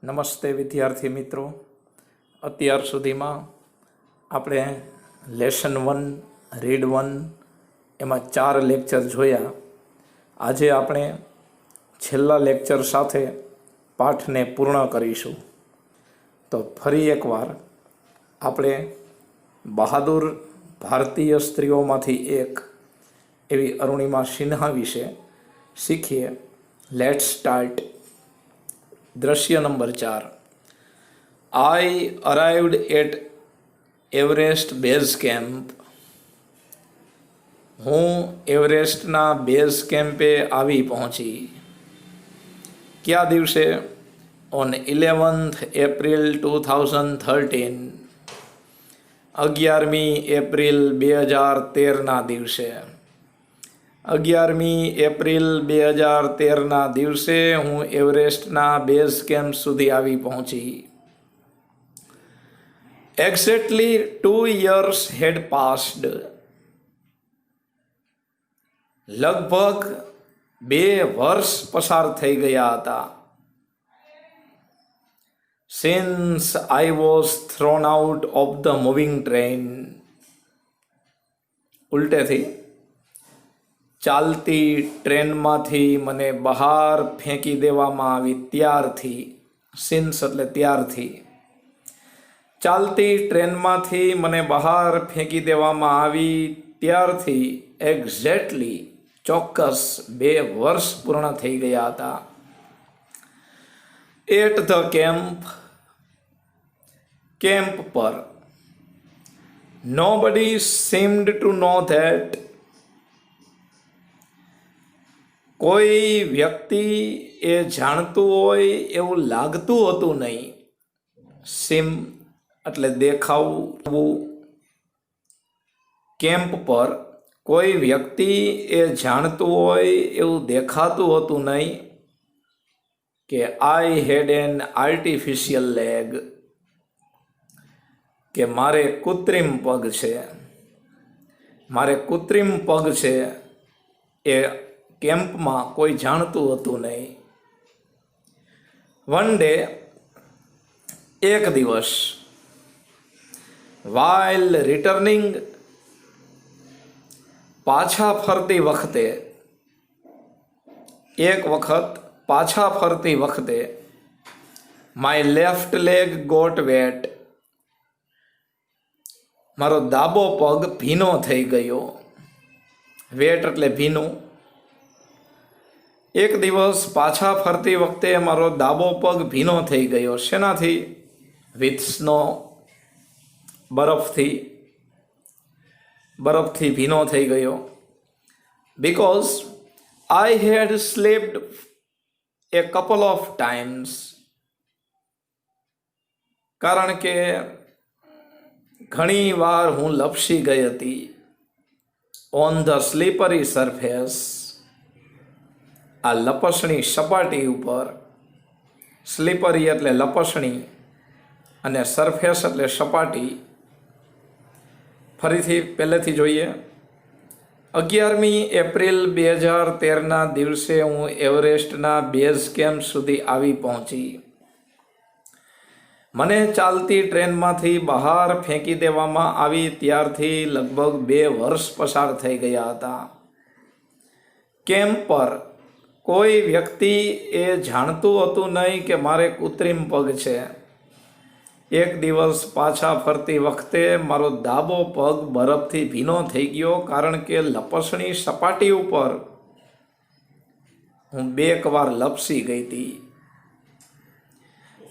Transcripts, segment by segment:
નમસ્તે વિદ્યાર્થી મિત્રો. અત્યાર સુધીમાં આપણે લેસન 1 રીડ 1 એમાં 4 લેક્ચર જોયા. આજે આપણે છેલ્લા લેક્ચર સાથે પાઠને પૂર્ણ કરીશું. તો ફરી એકવાર આપણે બહાદુર ભારતીય સ્ત્રીઓમાંથી એક એવી અરુણિમા સિન્હા વિશે શીખીએ. Let's start. દ્રશ્ય number 4. I arrived at Everest base camp. હું એવરેસ્ટના બેઝ કેમ્પે આવી પહોંચી. કયા દિવસે? On 11th April 2013. 11મી એપ્રિલ 2013ના દિવસે. 11મી એપ્રિલ 2013ના દિવસે હું એવરેસ્ટના બેઝ કેમ્પ સુધી આવી પહોંચી. Exactly 2 years had passed. લગભગ 2 વર્ષ પસાર થઈ ગયા હતા. Since I was thrown out of the moving train. ઉલટેથી, ચાલતી ટ્રેનમાંથી મને બહાર ફેંકી દેવામાં આવી ત્યારથી. સિન્સ એટલે ત્યારથી. ચાલતી ટ્રેનમાંથી મને બહાર ફેંકી દેવામાં આવી ત્યારથી એક્ઝેક્ટલી ચોક્કસ 2 વર્ષ પૂર્ણ થઈ ગયા હતા. At the camp. કેમ્પ પર. Nobody seemed to know that. કોઈ વ્યક્તિ એ જાણતું હોય એવું લાગતું હતું નહીં. સીમ એટલે દેખાવું. કેમ્પ પર કોઈ વ્યક્તિ એ જાણતું હોય એવું દેખાતું હતું નહીં કે આઈ હેડ એન આર્ટિફિશિયલ લેગ, કે મારે કૃત્રિમ પગ છે. મારે કૃત્રિમ પગ છે એ કેમ્પમાં કોઈ જાણતું હતું નહીં. વન ડે, એક દિવસ. વાઇલ રિટર્નિંગ, પાછા ફરતી વખતે. એક વખત પાછા ફરતી વખતે. My left leg got wet. મારો ડાબો પગ ભીનો થઈ ગયો. વેટ એટલે ભીનું. એક દિવસ પાછા ફરતી વખતે મારો ડાબો પગ ભીનો થઈ ગયો. શેનાથી? વિથ સ્નો, બરફથી. બરફથી ભીનો થઈ ગયો. Because I had slipped a couple of times. કારણ કે ઘણી વાર હું લપસી ગઈ હતી. On the slippery surface. આ લપસણી સપાટી ઉપર. સ્લીપરી એટલે લપસણી અને સરફેસ એટલે સપાટી. ફરીથી પહેલેથી જોઈએ. 11મી એપ્રિલ 2013ના દિવસે હું એવરેસ્ટના બેઝ કેમ્પ સુધી આવી પહોંચી. મને ચાલતી ટ્રેનમાંથી બહાર ફેંકી દેવામાં આવી ત્યારથી લગભગ 2 વર્ષ પસાર થઈ ગયા હતા. કેમ્પ પર કોઈ વ્યક્તિ એ જાણતું હતું નહીં કે મારે કૃત્રિમ પગ છે. એક દિવસ પાછા ફરતી વખતે મારો ડાબો પગ બરફથી ભીનો થઈ ગયો કારણ કે લપસણી સપાટી ઉપર હું 2 વાર લપસી ગઈ હતી.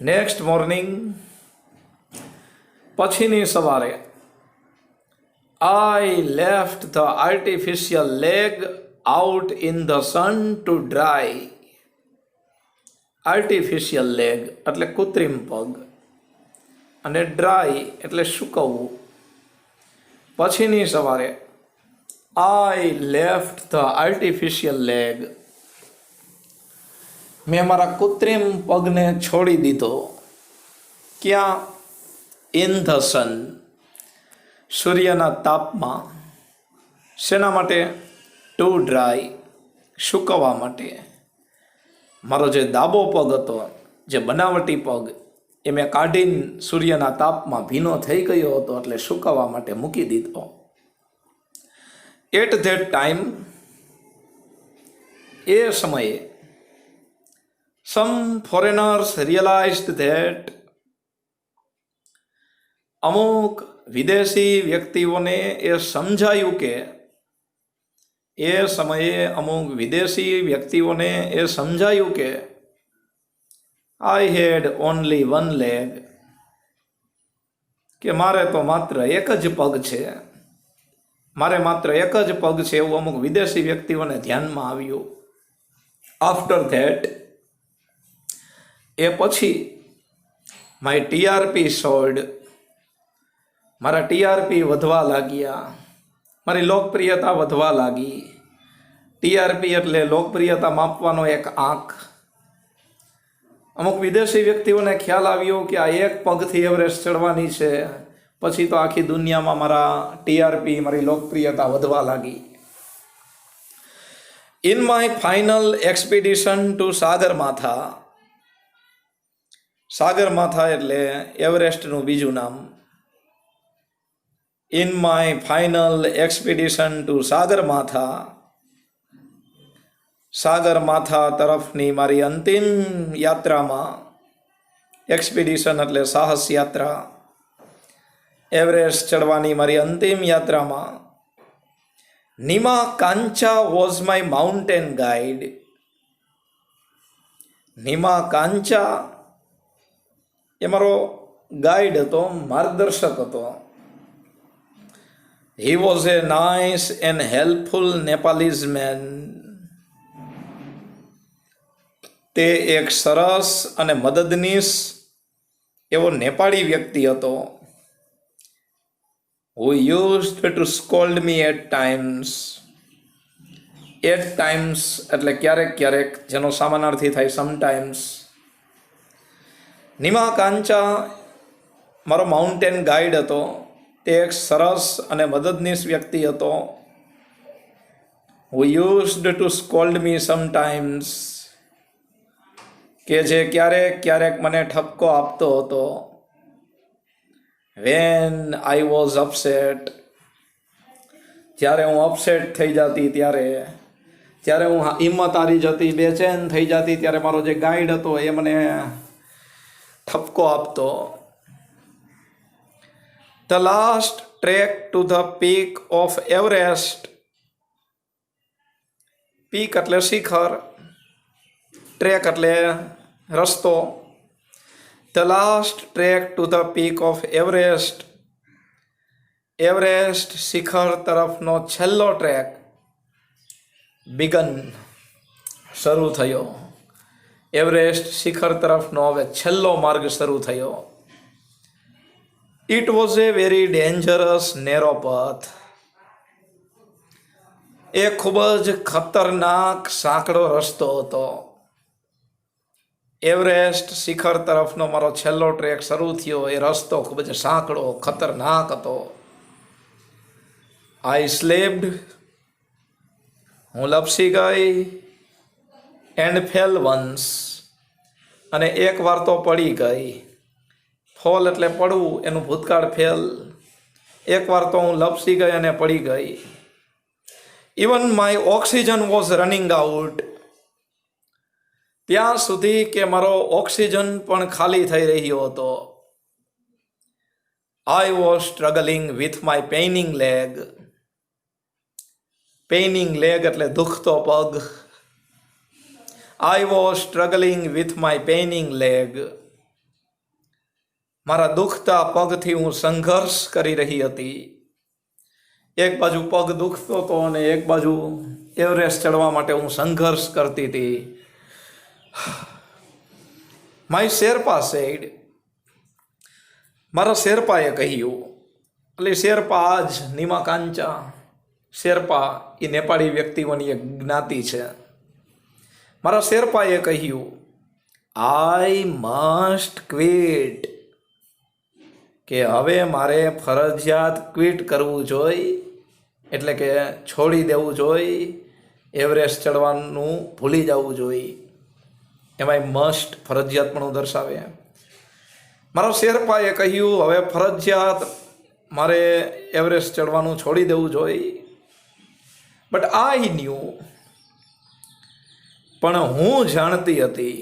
નેક્સ્ટ મોર્નિંગ, પછીની સવારે. I left the artificial leg out in the sun to dry. Artificial leg એટલે કૃત્રિમ પગ અને ડ્રાય એટલે સૂકવવું. પછીની સવારે. I left the artificial leg. મેં મારા કૃત્રિમ પગને છોડી દીધો. ક્યાં? In the sun. સૂર્યના તાપમાં. શેના માટે? ટુ ડ્રાય, સૂકવવા માટે. મારો જે ડાબો પગ હતો જે બનાવટી પગ એ મેં કાઢીને સૂર્યના તાપમાં ભીનો થઈ ગયો હતો એટલે સુકાવા માટે મૂકી દીધો. એટ ધેટ ટાઈમ, એ સમયે સમ ફોરેનર્સ રિયલાઇઝડ ધેટ, અમુક વિદેશી વ્યક્તિઓને એ સમજાયું કે, એ સમયે અમુક વિદેશી વ્યક્તિઓને એ સમજાયું કે આઈ હેડ ઓનલી વન લેગ, કે મારે તો માત્ર એક જ પગ છે, મારે માત્ર એક જ પગ છે, એવું અમુક વિદેશી વ્યક્તિઓને ધ્યાનમાં આવ્યું. આફ્ટર ધેટ, એ પછી માય ટીઆરપી સોલ્ડ, મારા ટીઆરપી વધવા લાગ્યા, મારી લોકપ્રિયતા વધવા લાગી. ટીઆરપી એટલે લોકપ્રિયતા માપવાનો એક આંક. અમુક વિદેશી વ્યક્તિઓને ખ્યાલ આવ્યો કે આ એક પગથી એવરેસ્ટ ચડવાની છે, પછી તો આખી દુનિયામાં મારા ટીઆરપી, મારી લોકપ્રિયતા વધવા લાગી. In my final expedition to Sagarmatha, Sagarmatha એટલે એવરેસ્ટનું બીજું નામ. In my final expedition to Sagarmatha, Sagarmatha તરફની મારી અંતિમ યાત્રામાં, એક્સપિડિશન એટલે સાહસ યાત્રા, એવરેસ્ટ ચડવાની મારી અંતિમ યાત્રામાં, Nima Kancha was my mountain guide, Nima Kancha એ મારો ગાઈડ હતો, માર્ગદર્શક હતો. He was a nice and helpful Nepalese man, તે એક સરસ અને મદદનીશ એવો નેપાળી વ્યક્તિ હતો. Who used to scold me at times, at times એટલે ક્યારેક ક્યારેક, જેનો સમાનાર્થી થાય સમટાઈમ્સ. નિમા કાંચા મારો માઉન્ટેન ગાઈડ હતો, તે એક સરસ અને મદદનીશ વ્યક્તિ હતો. Who used to scold me sometimes, કે જે ક્યારેક ક્યારેક મને ઠપકો આપતો હતો. વેન આઈ વોઝ અપસેટ, જ્યારે હું અપસેટ થઈ જતી ત્યારે હું હિંમત હારી જતી, બેચેન થઈ જતી, ત્યારે મારો જે ગાઈડ હતો એ મને ઠપકો આપતો. The last track to the peak of Everest, peak એટલે શિખર, ટ્રેક એટલે રસ્તો. The last track to the peak of Everest, Everest શિખર તરફનો છેલ્લો ટ્રેક, બિગન શરૂ થયો. એવરેસ્ટ શિખર તરફનો હવે છેલ્લો માર્ગ શરૂ થયો. It was a very dangerous narrow path, એ ખૂબ જ ખતરનાક સાંકડો રસ્તો હતો. એવરેસ્ટ શિખર તરફનો મારો છેલ્લો ટ્રેક શરૂ થયો, એ રસ્તો ખૂબ જ સાંકડો, ખતરનાક હતો. આઈ સ્લેપ્ડ, હું લપસી ગઈ. એન્ડ ફેલ વન્સ, અને એક વાર તો પડી ગઈ. ફોલ એટલે પડવું, એનું ભૂતકાળ ફેલ. એક વાર તો હું લપસી ગઈ અને પડી ગઈ. Even my oxygen was running out, ત્યાં સુધી કે મારો ઓક્સિજન પણ ખાલી થઈ રહ્યો હતો. I was struggling with my paining leg, paining leg એટલે દુખતો પગ. I was struggling with my paining leg, મારા દુખતા પગથી હું સંઘર્ષ કરી રહી હતી. એક બાજુ પગ દુખતો હતો અને એક બાજુ એવરેસ્ટ ચડવા માટે હું સંઘર્ષ કરતી હતી. માય શેરપા સેડ, મારા શેરપાએ કહ્યું, એટલે શેરપા આજ નિમા કાંચા, શેરપા એ નેપાળી વ્યક્તિઓની એક જ્ઞાતિ છે. મારા શેરપાએ કહ્યું, આઈ મસ્ટ ક્વિટ, કે હવે મારે ફરજિયાત ક્વિટ કરવું જોઈએ, એટલે કે છોડી દેવું જોઈએ, એવરેસ્ટ ચડવાનું ભૂલી જવું જોઈએ. એમાંય મસ્ટ ફરજિયાતપણું દર્શાવે. મારો શેરપાએ કહ્યું હવે ફરજિયાત મારે એવરેસ્ટ ચડવાનું છોડી દેવું જોઈએ. બટ આઈ ન્યૂ, પણ હું જાણતી હતી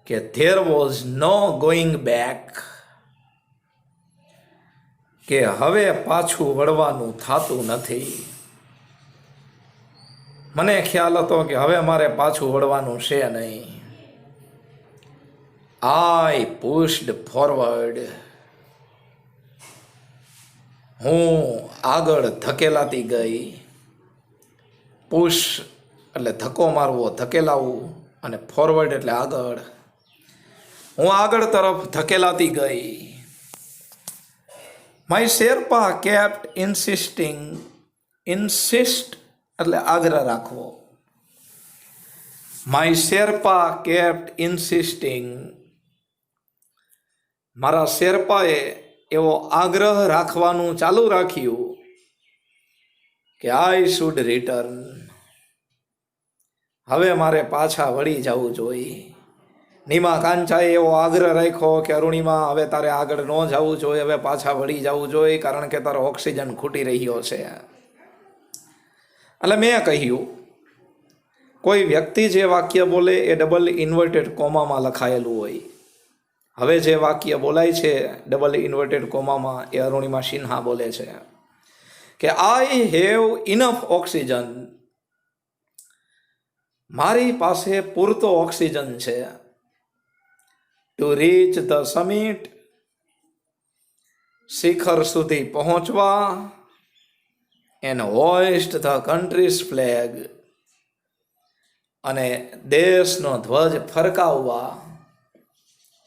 કે there was no going back, કે હવે પાછું વળવાનું થતું નથી. મને ખ્યાલ હતો કે હવે મારે પાછું વળવાનું છે નહીં. આઈ પુશ્ડ ફોરવર્ડ, હું આગળ ધકેલાતી ગઈ. પુશ એટલે ધક્કો મારવો, ધકેલાવું, અને ફોરવર્ડ એટલે આગળ. હું આગળ તરફ ધકેલાતી ગઈ. માય શેરપા કેપ્ટ ઇન્સિસ્ટિંગ, ઇન્સિસ્ટ એટલે આગ્રહ રાખવો. માય શેરપા કેપ્ટ ઇન્સિસ્ટિંગ, મારા શેરપાએ એવો આગ્રહ રાખવાનું ચાલુ રાખ્યું કે આઈ શુડ રિટર્ન, હવે મારે પાછા વળી જવું જોઈએ. નીમા કાંચાએ એવો આગ્રહ રાખ્યો કે અરુણિમા હવે તારે આગળ ન જવું જોઈએ, હવે પાછા વળી જવું જોઈએ, કારણ કે તારો ઓક્સિજન ખૂટી રહ્યો છે. એટલે મેં કહ્યું, કોઈ વ્યક્તિ જે વાક્ય બોલે એ ડબલ ઇન્વર્ટેડ કોમામાં લખાયેલું હોય. હવે જે વાક્ય બોલાય છે ડબલ ઇન્વર્ટેડ કોમામાં, એ અરુણિમા સિન્હા બોલે છે કે આઈ હેવ ઇનફ ઓક્સિજન, મારી પાસે પૂરતો ઓક્સિજન છે, ટુ રીચ ધ સમિટ, શિખર સુધી પહોંચવા, એન્ડ હોઇસ્ટ ધ કન્ટ્રીઝ ફ્લેગ, અને દેશનો ધ્વજ ફરકાવવા.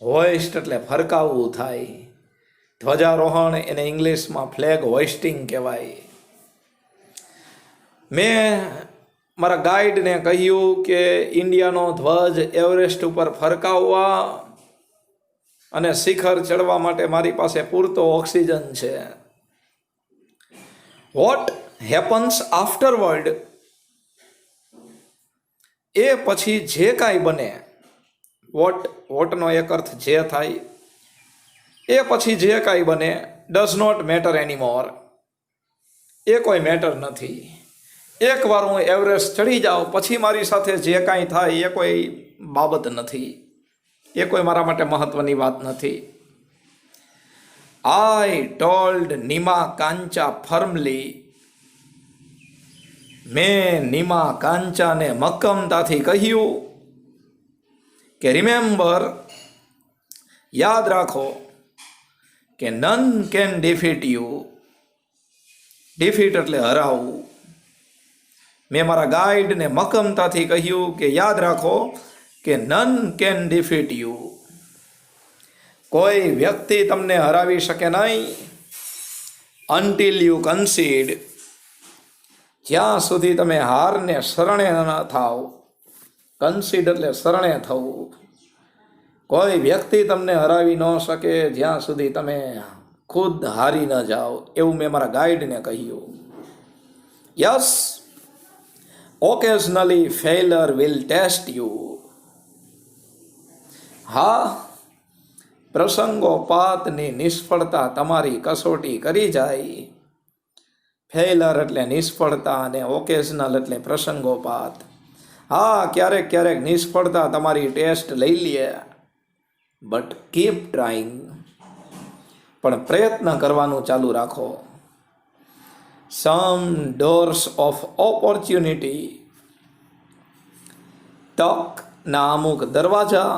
હોઇસ્ટ એટલે ફરકાવવું થાય, ધ્વજારોહણ એને ઇંગ્લિશમાં ફ્લેગ હોઇસ્ટિંગ કહેવાય. મેં મારા ગાઈડને કહ્યું કે ઇન્ડિયાનો ધ્વજ એવરેસ્ટ ઉપર ફરકાવવા અને શિખર ચડવા માટે મારી પાસે પૂરતો ઓક્સિજન છે. વોટ હેપન્સ આફ્ટરવર્ડ, એ પછી જે કાંઈ બને. વોટનો એક અર્થ જે થાય, એ પછી જે કાંઈ બને ડઝ નોટ મેટર એનીમોર, એ કોઈ મેટર નથી. એકવાર હું એવરેસ્ટ ચડી જાઉં પછી મારી સાથે જે કાંઈ થાય એ કોઈ બાબત નથી, એ કોઈ મારા માટે મહત્વની વાત નથી. આઈ ટોલ્ડ નીમા કાંચા ફર્મલી, મેં નીમા કાંચાને મક્કમતાથી કહ્યું કે રિમેમ્બર, યાદ રાખો કે none can defeat you, defeat એટલે હરાવવું. મેં મારા ગાઈડને મક્કમતાથી કહ્યું કે યાદ રાખો કે નન કેન ડિફીટ યુ, કોઈ વ્યક્તિ તમને હરાવી શકે નહીં. અનટિલ યુ કન્સીડ, જ્યાં સુધી તમે હારને શરણે ન થાવ. કન્સીડ એટલે શરણે થવું. કોઈ વ્યક્તિ તમને હરાવી ન શકે જ્યાં સુધી તમે ખુદ હારી ન જાઓ, એવું મેં મારા ગાઈડને કહ્યું. Yes, occasionally failure will test you, હા, પ્રસંગોપાતની નિષ્ફળતા તમારી કસોટી કરી જાય. ફેલર એટલે નિષ્ફળતા અને ઓકેઝનલ એટલે પ્રસંગોપાત. હા, ક્યારેક ક્યારેક નિષ્ફળતા તમારી ટેસ્ટ લઈ લે, બટ કીપ ટ્રાઈંગ, પણ પ્રયત્ન કરવાનું ચાલુ રાખો. સમ ડોર્સ ઓફ ઓપોર્ચ્યુનિટી, તકના અમુક દરવાજા,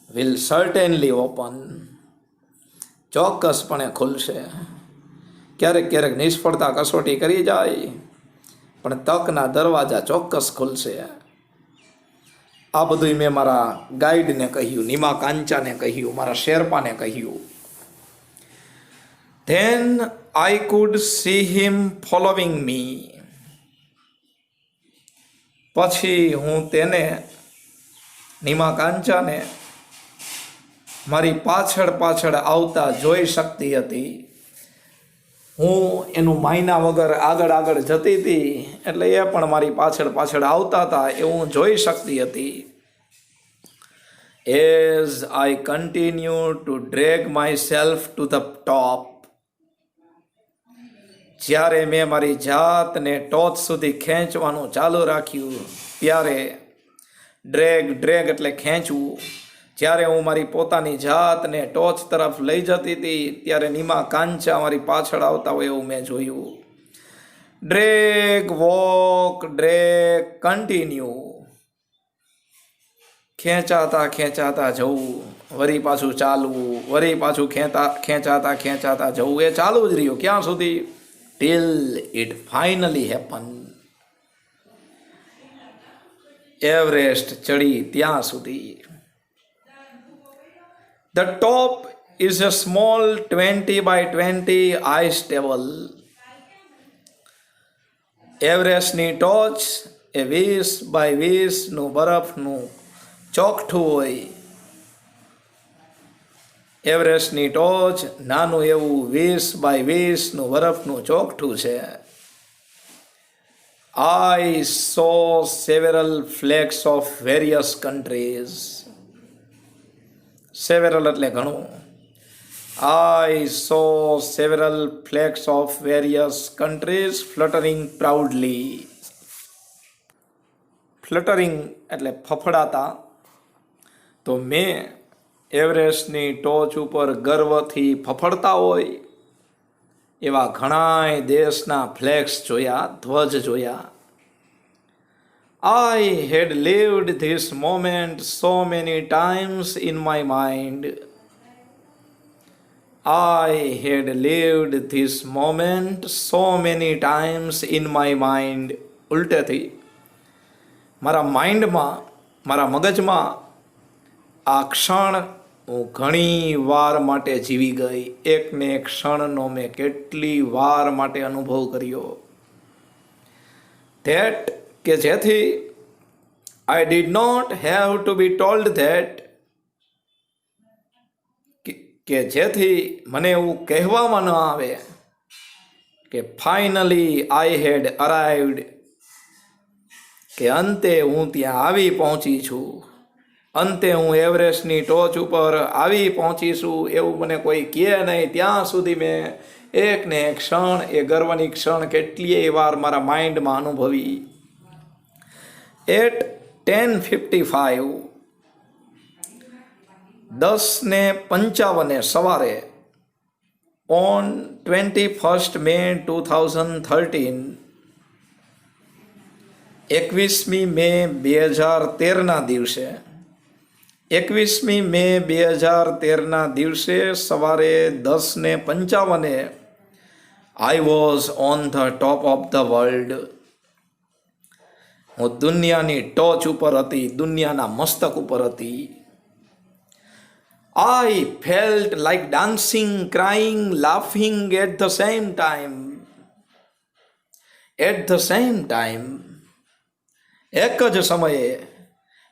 વિલ સર્ટેનલી ઓપન, ચોક્કસપણે ખુલશે. ક્યારેક ક્યારેક નિષ્ફળતા કસોટી કરી જાય, પણ તકના દરવાજા ચોક્કસ ખુલશે. આ બધું મેં મારા ગાઈડને કહ્યું, નીમા કાંચાને કહ્યું, મારા શેરપાને કહ્યું. Then I could see him following me, પછી હું તેને, નીમા કાંચાને, મારી પાછળ પાછળ આવતા જોઈ શકતી હતી. હું એનું માયના વગર આગળ આગળ જતી હતી, એટલે એ પણ મારી પાછળ પાછળ આવતા હતા એ હું જોઈ શકતી હતી. As I continue to drag myself to the top, જ્યારે મેં મારી જાતને ટોચ સુધી ખેંચવાનું ચાલુ રાખ્યું, ત્યારે ડ્રેગ એટલે ખેંચવું, જ્યારે હું મારી પોતાની જાતને ટોચ તરફ લઈ જતી હતી ત્યારે નીમા કાંચા મારી પાછળ આવતા હોય એવું મેં જોયું. ડ્રેગ, વોક, ડ્રેગ, કન્ટિન્યુ, ખેંચાતા જવું, વરી પાછું ચાલવું, વરી પાછું ખેંચાતા જવું, એ ચાલુ જ રહ્યું. ક્યાં સુધી? Till it finally happen. Everest ચડી ત્યાં સુધી. The top is a small 20 by 20 ice table. એવરેસ્ટની ટોચ એ 20 by 20 બરફનું ચોકઠું હોય. એવરેસ્ટની ટોચ નાનું એવું 20 by 20 બરફનું ચોકઠું છે. I saw several flags of various countries. Several એટલે ઘણું. I saw several flags of various countries fluttering proudly. Fluttering એટલે ફફડાતા. તો મેં એવરેસ્ટની ટોચ ઉપર ગર્વથી ફફડતા હોય એવા ઘણાય દેશના ફ્લેગ્સ જોયા, ધ્વજ જોયા. I had lived this moment so many times in my mind. I had lived this moment so many times in my mind. ઉલટેથી મારા માઇન્ડમાં, મારા મગજમાં આ ક્ષણ હું ઘણી વાર માટે જીવી ગઈ. એકને એક ક્ષણનો મેં કેટલી વાર માટે અનુભવ કર્યો. ધેટ કે જેથી I did not have to be told that, કે જેથી મને એવું કહેવામાં ન આવે કે ફાઇનલી I had arrived, કે અંતે હું ત્યાં આવી પહોંચી છું, અંતે હું એવરેસ્ટની ટોચ ઉપર આવી પહોંચી છું એવું મને કોઈ કહે નહીં. ત્યાં સુધી મેં એકને એક ક્ષણ, એ ગર્વની ક્ષણ કેટલીય વાર મારા માઇન્ડમાં અનુભવી. એટ 10:55, 10:55 સવારે, ઓન 21 May 2013, 21 મે 2013ના દિવસે, 21 મે 2013ના દિવસે સવારે 10:55 I was on the top of the world. હું દુનિયાની ટોચ ઉપર હતી, દુનિયાના મસ્તક ઉપર હતી. I felt like dancing, crying, laughing at the same time. At the same time, એક જ સમયે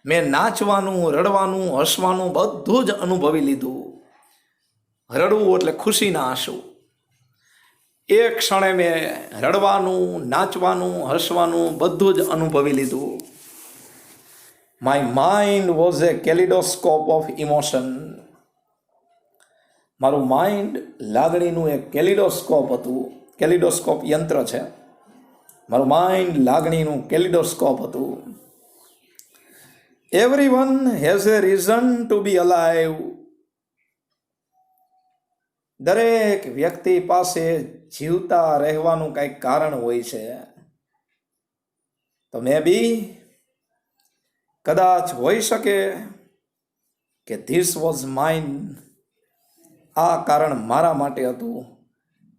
મેં નાચવાનું, રડવાનું, હસવાનું બધું જ અનુભવી લીધું. રડવું એટલે ખુશીના આંસુ. એક ક્ષણે મેં રડવાનું, નાચવાનું, હસવાનું બધું જ અનુભવી લીધું. My mind was a kaleidoscope of emotion. મારું માઇન્ડ લાગણીનું એક કેલિડોસ્કોપ હતું. કેલિડોસ્કોપ યંત્ર છે. મારું માઇન્ડ લાગણીનું કેલિડોસ્કોપ હતું. Everyone has a reason to be alive. દરેક વ્યક્તિ પાસે જીવતા રહેવાનું કંઈક કારણ હોય છે. તો મે બી, કદાચ હોઈ શકે કે ધીસ વોઝ માઇન, આ કારણ મારા માટે હતું.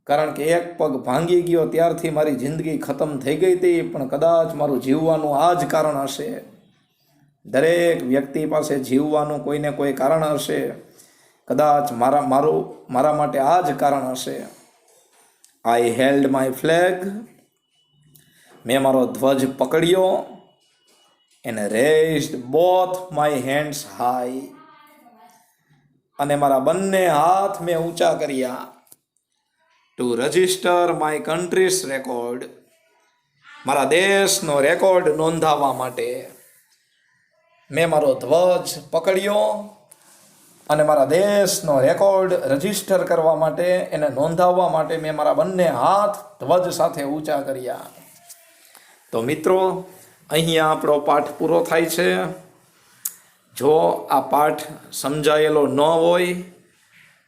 કારણ કે એક પગ ભાંગી ગયો ત્યારથી મારી જિંદગી ખતમ થઈ ગઈ હતી, પણ કદાચ મારું જીવવાનું આ જ કારણ હશે. દરેક વ્યક્તિ પાસે જીવવાનું કોઈને કોઈ કારણ હશે. કદાચ મારા માટે આ જ કારણ હશે. I held my flag. મેં મારો ધ્વજ પકડ્યો. and raised both my hands high. અને મારા બંને હાથ મેં ઊંચા કર્યા. To register my country's record, મારા દેશનો રેકોર્ડ નોંધાવવા માટે મેં મારો ધ્વજ પકડ્યો અને મારા દેશનો રેકોર્ડ રજિસ્ટર કરવા માટે, એને નોંધાવવા માટે મેં મારા બંને હાથ ધ્વજ સાથે ઊંચા કર્યા. તો મિત્રો, અહીંયા આપણો પાઠ પૂરો થાય છે. જો આ પાઠ સમજાયેલો ન હોય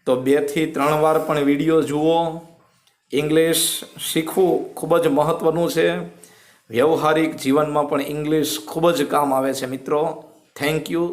તો 2 થી 3 વાર પણ વિડીયો જુઓ. ઇંગ્લિશ શીખવું ખૂબ જ મહત્ત્વનું છે. વ્યવહારિક જીવનમાં પણ ઇંગ્લિશ ખૂબ જ કામ આવે છે મિત્રો. Thank you.